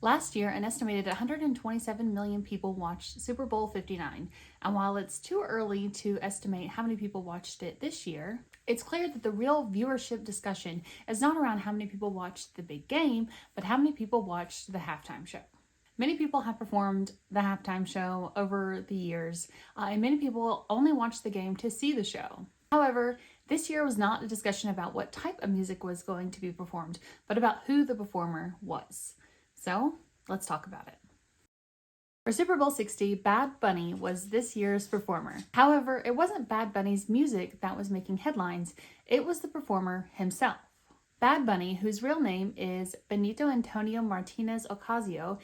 Last year, an estimated 127 million people watched Super Bowl 59, and while it's too early to estimate how many people watched it this year, it's clear that the real viewership discussion is not around how many people watched the big game, but how many people watched the halftime show. Many people have performed the halftime show over the years, and many people only watch the game to see the show. However, this year was not a discussion about what type of music was going to be performed, but about who the performer was. So, let's talk about it. For Super Bowl 60, Bad Bunny was this year's performer. However, it wasn't Bad Bunny's music that was making headlines, it was the performer himself. Bad Bunny, whose real name is Benito Antonio Martinez Ocasio,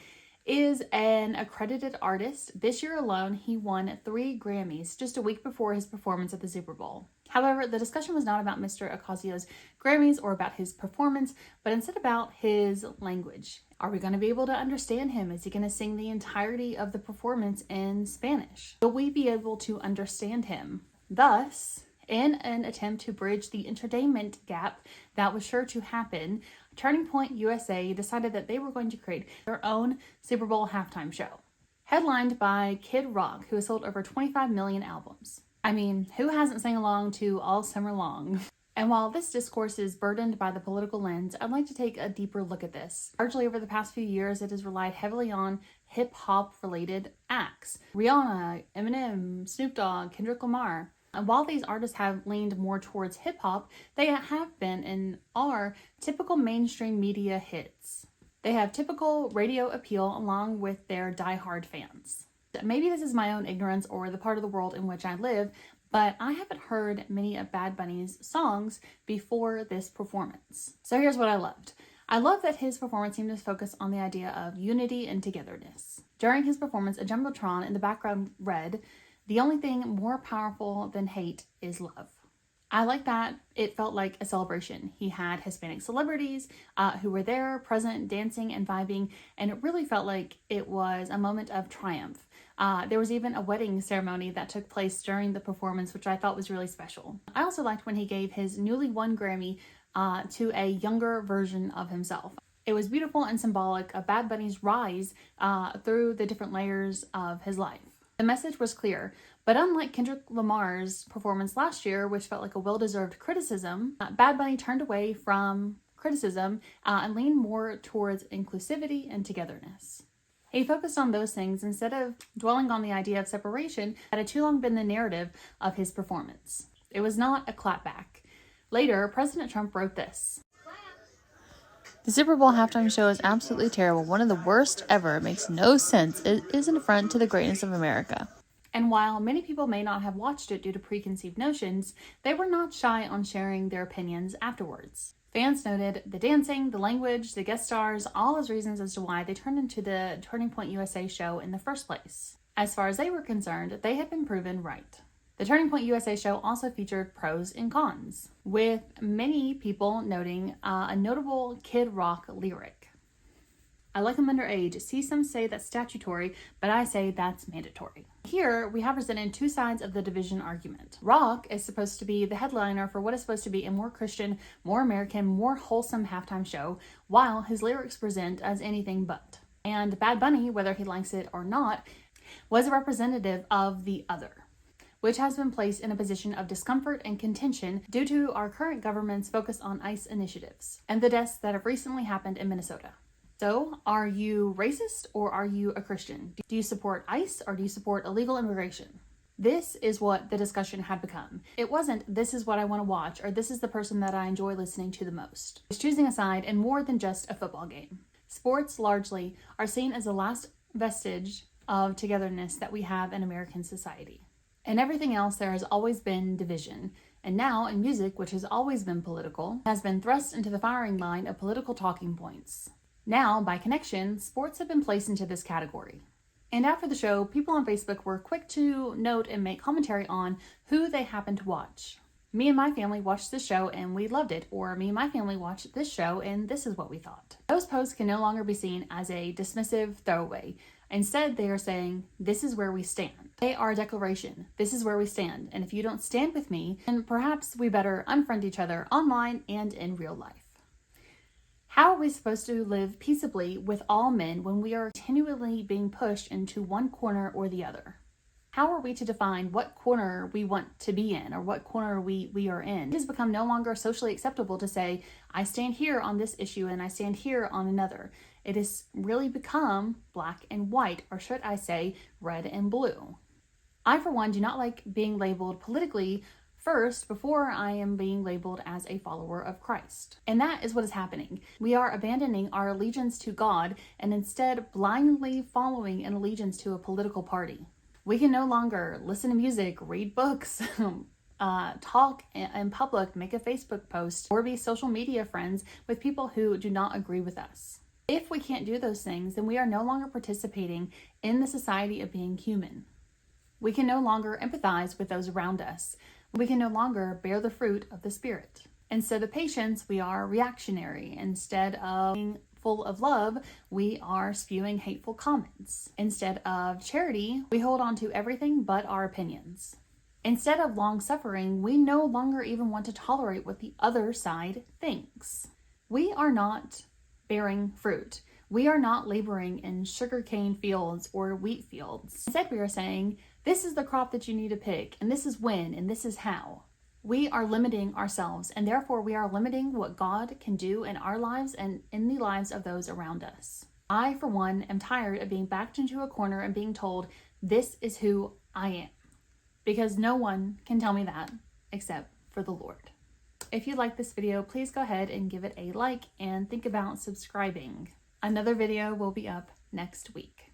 is an accredited artist. This year alone, he won 3 Grammys just a week before his performance at the Super Bowl. However, the discussion was not about Mr. Ocasio's Grammys or about his performance, but instead about his language. Are we going to be able to understand him? Is he going to sing the entirety of the performance in Spanish? Will we be able to understand him? Thus, in an attempt to bridge the entertainment gap that was sure to happen, Turning Point USA decided that they were going to create their own Super Bowl halftime show, headlined by Kid Rock, who has sold over 25 million albums. I mean, who hasn't sang along to All Summer Long? And while this discourse is burdened by the political lens, I'd like to take a deeper look at this. Largely over the past few years, it has relied heavily on hip-hop related acts. Rihanna, Eminem, Snoop Dogg, Kendrick Lamar. And while these artists have leaned more towards hip-hop, they have been and are typical mainstream media hits. They have typical radio appeal along with their die-hard fans. Maybe this is my own ignorance or the part of the world in which I live, but I haven't heard many of Bad Bunny's songs before this performance. So here's what I loved. I love that his performance seemed to focus on the idea of unity and togetherness. During his performance, a Jumbotron in the background read, "The only thing more powerful than hate is love." I like that it felt like a celebration. He had Hispanic celebrities who were there, present, dancing and vibing, and it really felt like it was a moment of triumph. There was even a wedding ceremony that took place during the performance, which I thought was really special. I also liked when he gave his newly won Grammy to a younger version of himself. It was beautiful and symbolic of Bad Bunny's rise through the different layers of his life. The message was clear, but unlike Kendrick Lamar's performance last year, which felt like a well-deserved criticism, Bad Bunny turned away from criticism and leaned more towards inclusivity and togetherness. He focused on those things instead of dwelling on the idea of separation that had too long been the narrative of his performance. It was not a clapback. Later, President Trump wrote this: "The Super Bowl halftime show is absolutely terrible, one of the worst ever. It makes no sense. It is an affront to the greatness of America." And while many people may not have watched it due to preconceived notions, they were not shy on sharing their opinions afterwards. Fans noted the dancing, the language, the guest stars, all as reasons as to why they turned into the Turning Point USA show in the first place. As far as they were concerned, they had been proven right. The Turning Point USA show also featured pros and cons, with many people noting a notable Kid Rock lyric. "I like them underage. See some say that's statutory, but I say that's mandatory." Here, we have presented two sides of the division argument. Rock is supposed to be the headliner for what is supposed to be a more Christian, more American, more wholesome halftime show, while his lyrics present as anything but. And Bad Bunny, whether he likes it or not, was a representative of the other, which has been placed in a position of discomfort and contention due to our current government's focus on ICE initiatives and the deaths that have recently happened in Minnesota. So, are you racist or are you a Christian? Do you support ICE or do you support illegal immigration? This is what the discussion had become. It wasn't, this is what I want to watch, or this is the person that I enjoy listening to the most. It's choosing a side in more than just a football game. Sports, largely, are seen as the last vestige of togetherness that we have in American society. In everything else, there has always been division. And now, in music, which has always been political, has been thrust into the firing line of political talking points. Now, by connection, sports have been placed into this category. And after the show, people on Facebook were quick to note and make commentary on who they happened to watch. Me and my family watched this show and we loved it, or me and my family watched this show and this is what we thought. Those posts can no longer be seen as a dismissive throwaway. Instead, they are saying, this is where we stand. They are a declaration. This is where we stand. And if you don't stand with me, then perhaps we better unfriend each other online and in real life. How are we supposed to live peaceably with all men when we are continually being pushed into one corner or the other? How are we to define what corner we want to be in or what corner we are in? It has become no longer socially acceptable to say, I stand here on this issue and I stand here on another. It has really become black and white, or should I say red and blue. I, for one, do not like being labeled politically first before I am being labeled as a follower of Christ. And that is what is happening. We are abandoning our allegiance to God and instead blindly following an allegiance to a political party. We can no longer listen to music, read books, talk in public, make a Facebook post, or be social media friends with people who do not agree with us. If we can't do those things, then we are no longer participating in the society of being human. We can no longer empathize with those around us. We can no longer bear the fruit of the Spirit. Instead of patience, we are reactionary. Instead of being full of love, we are spewing hateful comments. Instead of charity, we hold on to everything but our opinions. Instead of long-suffering, we no longer even want to tolerate what the other side thinks. We are not bearing fruit. We are not laboring in sugarcane fields or wheat fields. Instead, we are saying, this is the crop that you need to pick, and this is when, and this is how. We are limiting ourselves, and therefore we are limiting what God can do in our lives and in the lives of those around us. I, for one, am tired of being backed into a corner and being told, this is who I am. Because no one can tell me that except for the Lord. If you like this video, please go ahead and give it a like and think about subscribing. Another video will be up next week.